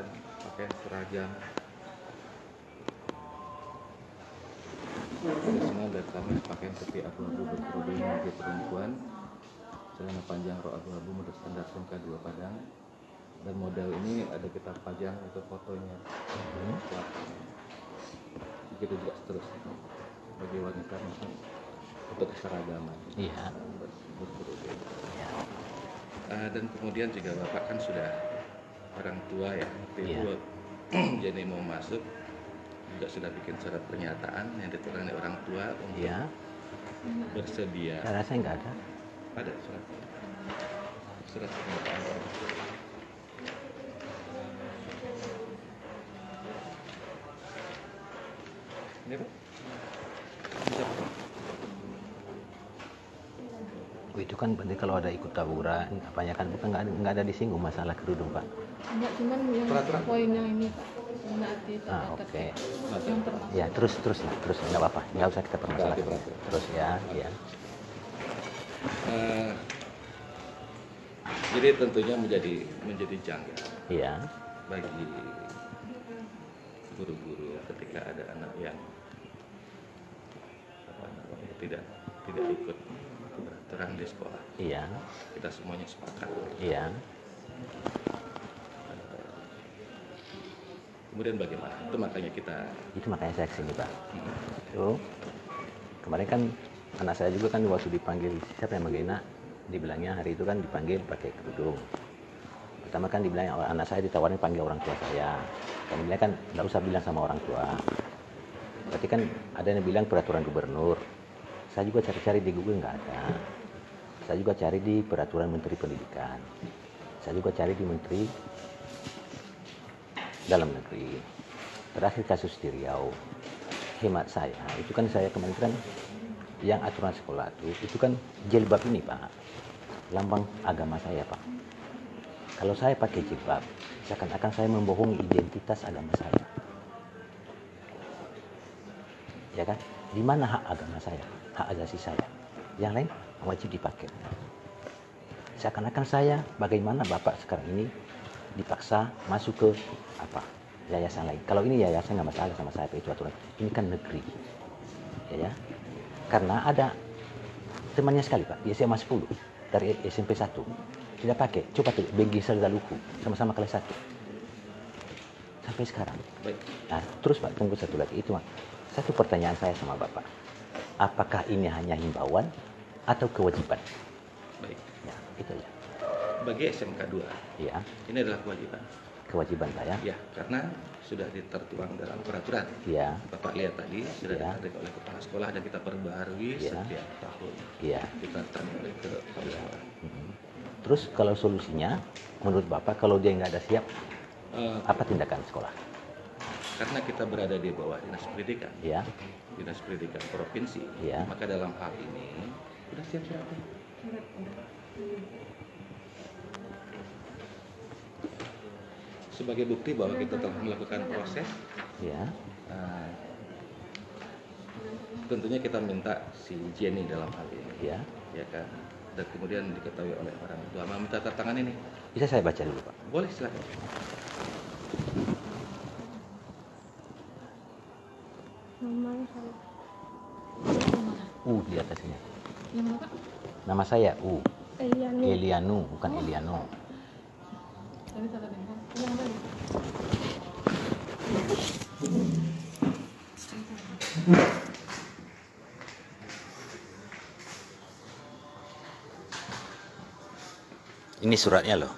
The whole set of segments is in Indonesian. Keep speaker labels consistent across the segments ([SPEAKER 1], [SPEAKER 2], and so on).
[SPEAKER 1] dan pakaian seragam. Semua dari kami pakaian putih abu-abu berkerudung bagi perempuan, celana panjang rok abu-abu model standar SMK 2 Padang. Dan model ini ada kita pajang itu fotonya. Begitu juga seterusnya bagi wanita untuk keseragaman.
[SPEAKER 2] Iya.
[SPEAKER 1] Berkerudung. Dan kemudian juga Bapak kan sudah orang tua ya, waktu itu jadi mau masuk juga sudah bikin surat pernyataan yang diterangkan orang tua untuk bersedia.
[SPEAKER 2] Saya rasa nggak ada.
[SPEAKER 1] Ada surat pernyataan orang tua. Ini Pak.
[SPEAKER 2] Itu kan berarti kalau ada ikut tawuran, apanya kan bukan nggak ada disinggung masalah kerudung Pak.
[SPEAKER 3] Enggak, cuman yang
[SPEAKER 1] Peraturan.
[SPEAKER 3] poin yang ini Pak. Nanti
[SPEAKER 2] Oke.
[SPEAKER 3] yang termasuk.
[SPEAKER 2] Ya terus nggak apa-apa, nggak usah kita permasalahkan.
[SPEAKER 1] Peraturan.
[SPEAKER 2] Terus ya.
[SPEAKER 1] Jadi tentunya menjadi janggal
[SPEAKER 2] Iya.
[SPEAKER 1] bagi guru-guru ketika ada anak yang tidak ikut peraturan di sekolah.
[SPEAKER 2] Iya.
[SPEAKER 1] Kita semuanya sepakat.
[SPEAKER 2] Iya.
[SPEAKER 1] Kemudian bagaimana? Itu makanya
[SPEAKER 2] saya kesini Pak. Itu kemarin kan anak saya juga kan waktu dipanggil siapa yang Magena, dibilangnya hari itu kan dipanggil pakai kerudung. Pertama kan dibilang anak saya ditawarin panggil orang tua saya. Dan dibilang kan nggak usah bilang sama orang tua. Berarti kan ada yang bilang peraturan gubernur. Saya juga cari-cari di Google nggak ada. Saya juga cari di peraturan Menteri Pendidikan. Saya juga cari di Menteri Dalam Negeri. Terakhir kasus di Riau. Hemat saya, itu kan saya kemarin kan yang aturan sekolah itu kan jilbab ini Pak. Lambang agama saya Pak. Kalau saya pakai jilbab, seakan-akan saya membohongi identitas agama saya. Ya kan? Di mana hak agama saya? Hak asasi saya. Yang lain wajib dipakai. Seakan-akan saya, bagaimana Bapak sekarang ini dipaksa masuk ke yayasan lain. Kalau ini yayasan nggak masalah sama saya, itu aturan. Ini kan negeri. Ya. Karena ada temannya sekali Pak, di SMA 10 dari SMP 1 tidak pakai. Coba tuh Benggi Sergaluku sama-sama kelas 1 sampai sekarang.
[SPEAKER 1] Baik.
[SPEAKER 2] Nah, terus Pak, tunggu satu lagi itu Pak. Satu pertanyaan saya sama Bapak. Apakah ini hanya himbauan atau kewajiban?
[SPEAKER 1] Baik.
[SPEAKER 2] Ya, itu ya.
[SPEAKER 1] Bagi SMK 2,
[SPEAKER 2] Iya.
[SPEAKER 1] ini adalah kewajiban.
[SPEAKER 2] Kewajiban Pak ya.
[SPEAKER 1] Ya, karena sudah ditertuang dalam peraturan.
[SPEAKER 2] Iya.
[SPEAKER 1] Bapak lihat tadi sudah ditarik oleh kepala sekolah dan kita perbaharui setiap tahun.
[SPEAKER 2] Iya.
[SPEAKER 1] Kita tarik oleh ke kepala sekolah.
[SPEAKER 2] Terus kalau solusinya, menurut Bapak kalau dia nggak ada siap, apa tindakan sekolah?
[SPEAKER 1] Karena kita berada di bawah dinas pendidikan,
[SPEAKER 2] Iya.
[SPEAKER 1] dinas pendidikan provinsi,
[SPEAKER 2] Iya.
[SPEAKER 1] maka dalam hal ini sudah siap-siap. Sebagai bukti bahwa kita telah melakukan proses,
[SPEAKER 2] Iya.
[SPEAKER 1] tentunya kita minta si Jenny dalam hal ini,
[SPEAKER 2] Iya.
[SPEAKER 1] ya kan, dan kemudian diketahui oleh orang tua. Mau minta tanda tangan ini?
[SPEAKER 2] Bisa saya baca dulu Pak?
[SPEAKER 1] Boleh, silakan.
[SPEAKER 3] Namanya saya.
[SPEAKER 2] Di atasnya.
[SPEAKER 3] Yang mana Pak?
[SPEAKER 2] Nama saya
[SPEAKER 3] Eliani.
[SPEAKER 2] Elianu, bukan Eliano.
[SPEAKER 3] Tadi salah dengar. Yang mana?
[SPEAKER 2] Ini suratnya loh.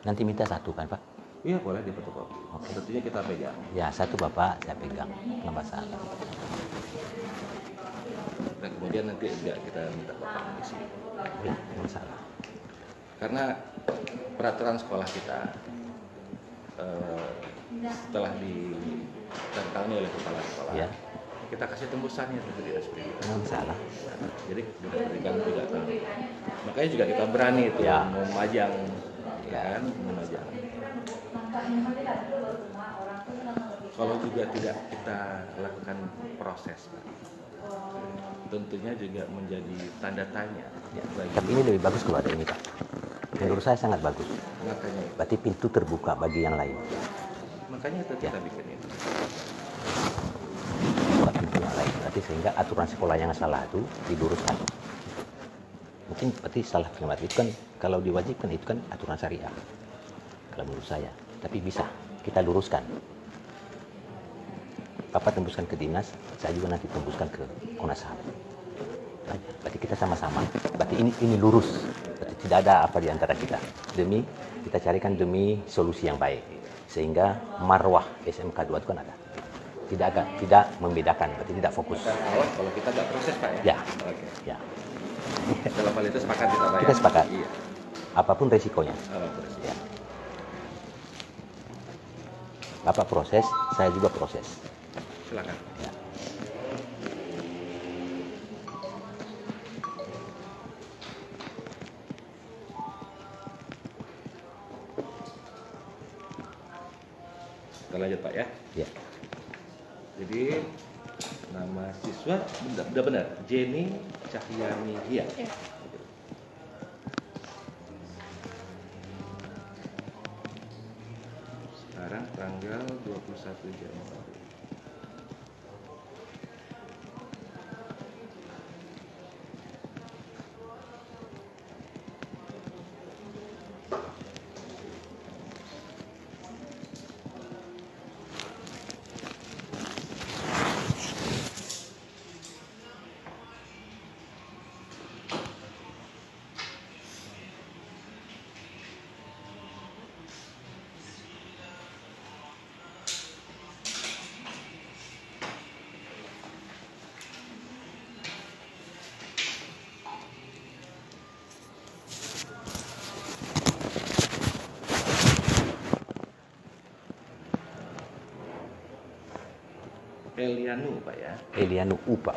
[SPEAKER 2] Nanti minta satu kan Pak?
[SPEAKER 1] Iya, boleh difotokopi.
[SPEAKER 2] Oke.
[SPEAKER 1] Tentunya kita pegang.
[SPEAKER 2] Ya satu Bapak saya pegang, nggak masalah.
[SPEAKER 1] Dan kemudian nanti juga kita minta Bapak mengisi.
[SPEAKER 2] Ya, nggak masalah.
[SPEAKER 1] Karena peraturan sekolah kita setelah ditangani oleh kepala sekolah,
[SPEAKER 2] Ya.
[SPEAKER 1] kita kasih tembusannya ke dinas pendidikan.
[SPEAKER 2] Nggak masalah.
[SPEAKER 1] Jadi dinas pendidikan juga tahu. Makanya juga kita berani itu
[SPEAKER 2] Ya.
[SPEAKER 1] memajang kan mengajar. Kalau juga tidak kita lakukan proses, Pak, tentunya juga menjadi tanda tanya.
[SPEAKER 2] Ya.
[SPEAKER 1] Bagi,
[SPEAKER 2] Tapi ini lebih bagus kalau ada ini, Pak. Menurut saya sangat bagus.
[SPEAKER 1] makanya
[SPEAKER 2] Berarti pintu terbuka bagi yang lain.
[SPEAKER 1] itu kita bikin itu.
[SPEAKER 2] Buka pintu yang lain. Berarti sehingga aturan sekolah yang salah itu diluruskan. Mungkin berarti salah kalimat itu kan kalau diwajibkan itu kan aturan syariah. Kalau menurut saya. Tapi bisa kita luruskan. Bapak tembuskan ke dinas, saya juga nanti tembuskan ke Komnas HAM. Berarti kita sama-sama. Berarti ini lurus. Berarti tidak ada apa di antara kita. Kita carikan demi solusi yang baik. Sehingga marwah SMK 2 itu kan ada. Tidak membedakan, berarti tidak fokus.
[SPEAKER 1] Kita awas kalau kita nggak proses, Pak ya?
[SPEAKER 2] Ya.
[SPEAKER 1] Oke.
[SPEAKER 2] Ya.
[SPEAKER 1] Dalam hal itu sepakat kita, Pak ya?
[SPEAKER 2] Kita sepakat.
[SPEAKER 1] Iya.
[SPEAKER 2] Apapun resikonya.
[SPEAKER 1] Apapun resiko.
[SPEAKER 2] Ya. Bapak proses, saya juga proses.
[SPEAKER 1] Silakan.
[SPEAKER 2] Ya.
[SPEAKER 1] Kita lanjut, Pak ya.
[SPEAKER 2] Ya.
[SPEAKER 1] Jadi nama siswa benar Jenny Cahyani Hia.
[SPEAKER 3] Ya.
[SPEAKER 1] Sekarang tanggal 21 Januari. Elianu, Pak ya.
[SPEAKER 2] Elianu Upa.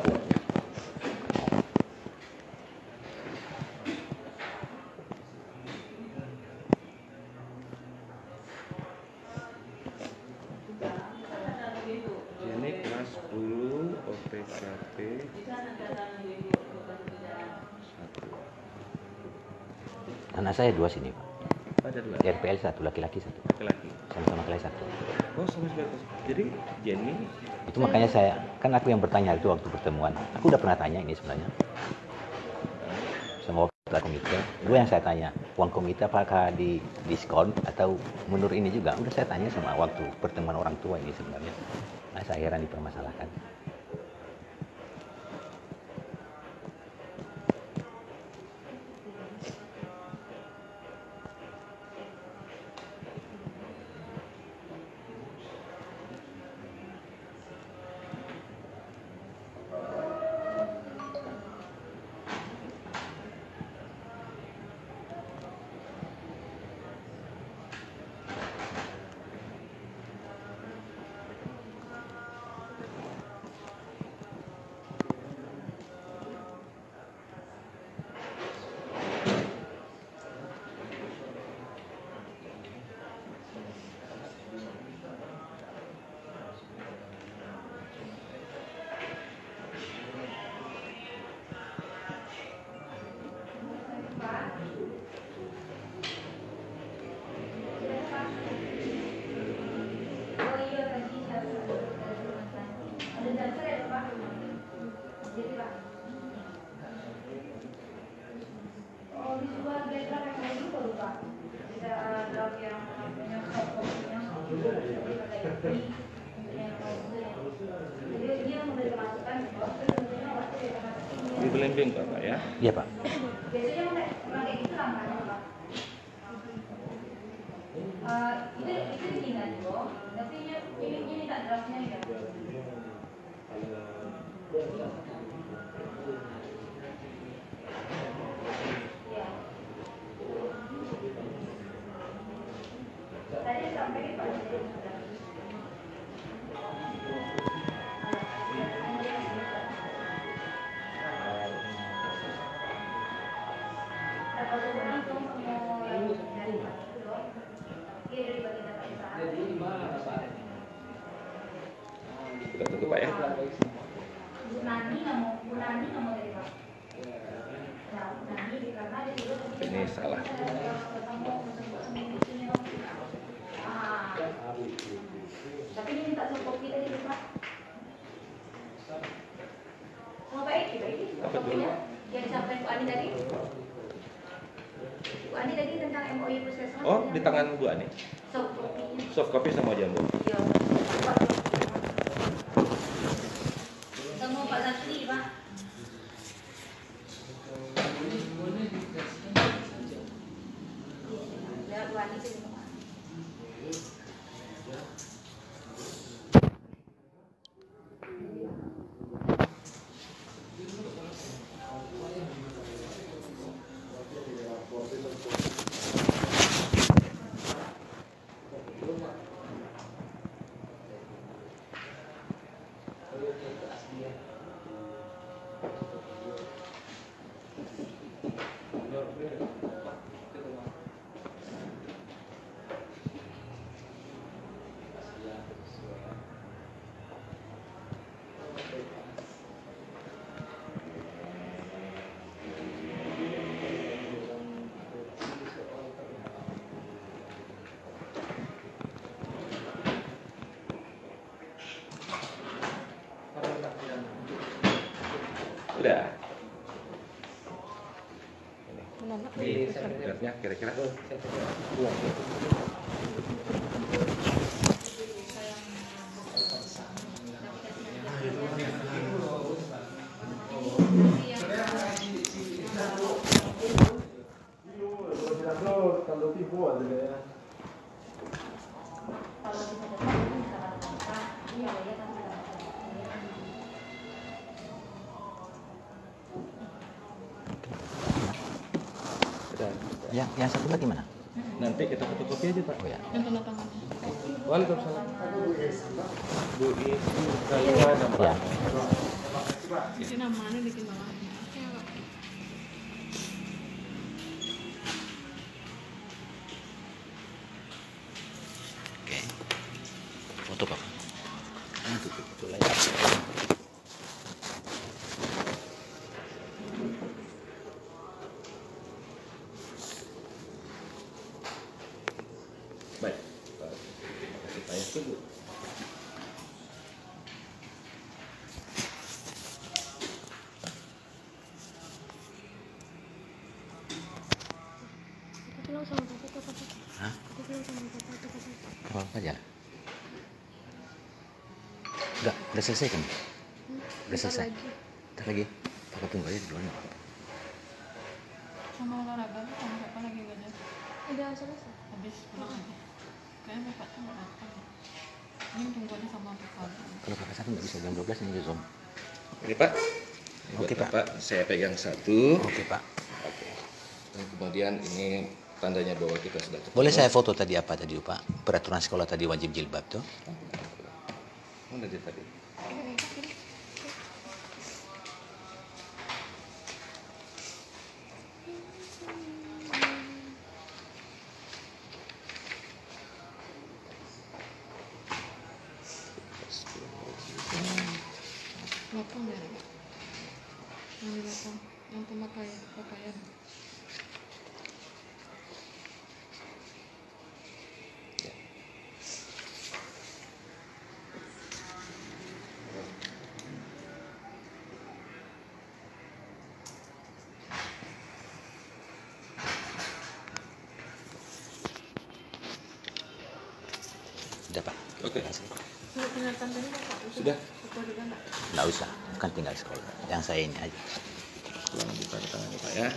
[SPEAKER 1] Jenny kelas 10 OPKP 1.
[SPEAKER 2] Anak saya 2 sini, Pak.
[SPEAKER 1] Ada 2.
[SPEAKER 2] RPL 1, laki-laki 1.
[SPEAKER 1] Laki-laki.
[SPEAKER 2] Sama-sama kelas 1.
[SPEAKER 1] Oh, sama sekali. Jadi Jenny
[SPEAKER 2] Itu makanya kan aku yang bertanya itu waktu pertemuan. Aku udah pernah tanya ini sebenarnya. Sama wakil komite. Gue yang saya tanya, uang komite apakah di diskon atau menurut ini juga? Udah saya tanya sama waktu pertemuan orang tua ini sebenarnya. Nah, saya heran dipermasalahkan.
[SPEAKER 1] di Belembeng, Pak ya.
[SPEAKER 2] Iya, Pak.
[SPEAKER 1] Kita tunggu Pak ya. Ini salah.
[SPEAKER 4] Tapi ini minta soft copy tadi Pak. Oh baik, soft copy-nya yang disampaikan Bu Ani tadi. Bu Ani tadi tentang MOU Puskesmas.
[SPEAKER 1] Oh, di tangan Bu Ani.
[SPEAKER 4] Soft copy-nya.
[SPEAKER 1] Soft copy sama aja Bu.
[SPEAKER 4] Iya. Sama Pak Zakri, Pak. Ya, Bu Ani sini, Pak.
[SPEAKER 1] Udah.
[SPEAKER 3] Menolak.
[SPEAKER 1] Beratnya kira-kira.
[SPEAKER 2] Yang satu lagi mana?
[SPEAKER 1] Nanti kita fotokopi aja Pak.
[SPEAKER 2] Oh ya.
[SPEAKER 3] Yang tanda tangannya.
[SPEAKER 1] Waalaikumsalam. Bu ini kalian nama.
[SPEAKER 2] Ya.
[SPEAKER 3] Isi namanya bikin bawahnya.
[SPEAKER 2] Oke. Foto Pak. Itu layar.
[SPEAKER 1] Baik. Terima kasih Pak ya. Tunggu.
[SPEAKER 3] Kita bilang sama papa atau papa?
[SPEAKER 2] Hah?
[SPEAKER 3] Kita bilang sama papa atau papa?
[SPEAKER 2] Apa aja? Udah selesai kan? Udah selesai.
[SPEAKER 3] Lagi.
[SPEAKER 2] Ntar lagi. Papa tunggu aja di luar.
[SPEAKER 3] Sama olahraga tuh sama papa lagi gak ada. Udah selesai. Habis pulang aja. Kayaknya bapak tuh nggak datang. Ini tunggu aja sama papa.
[SPEAKER 2] Kalau kakak satu nggak bisa jam 12 ini Zoom.
[SPEAKER 1] Ini Pak.
[SPEAKER 2] Oke,
[SPEAKER 1] Buat
[SPEAKER 2] Pak.
[SPEAKER 1] Bapak, saya pegang satu.
[SPEAKER 2] Oke Pak.
[SPEAKER 1] Oke. Dan kemudian ini tandanya bahwa kita sudah ketemu.
[SPEAKER 2] Boleh saya foto tadi apa tadi Pak? Peraturan sekolah tadi wajib jilbab tuh.
[SPEAKER 1] Mana dia tadi?
[SPEAKER 3] Lapang ya. Yang di lapang. Yang pakaian.
[SPEAKER 2] Udah Pak.
[SPEAKER 1] Oke.
[SPEAKER 3] Kalau tinggal tandanya Pak.
[SPEAKER 1] Sudah.
[SPEAKER 3] Foto juga nggak?
[SPEAKER 2] Nggak usah. Kan tinggal sekolah. Yang saya ini aja.
[SPEAKER 1] Tolong dibuka tangan Pak ya.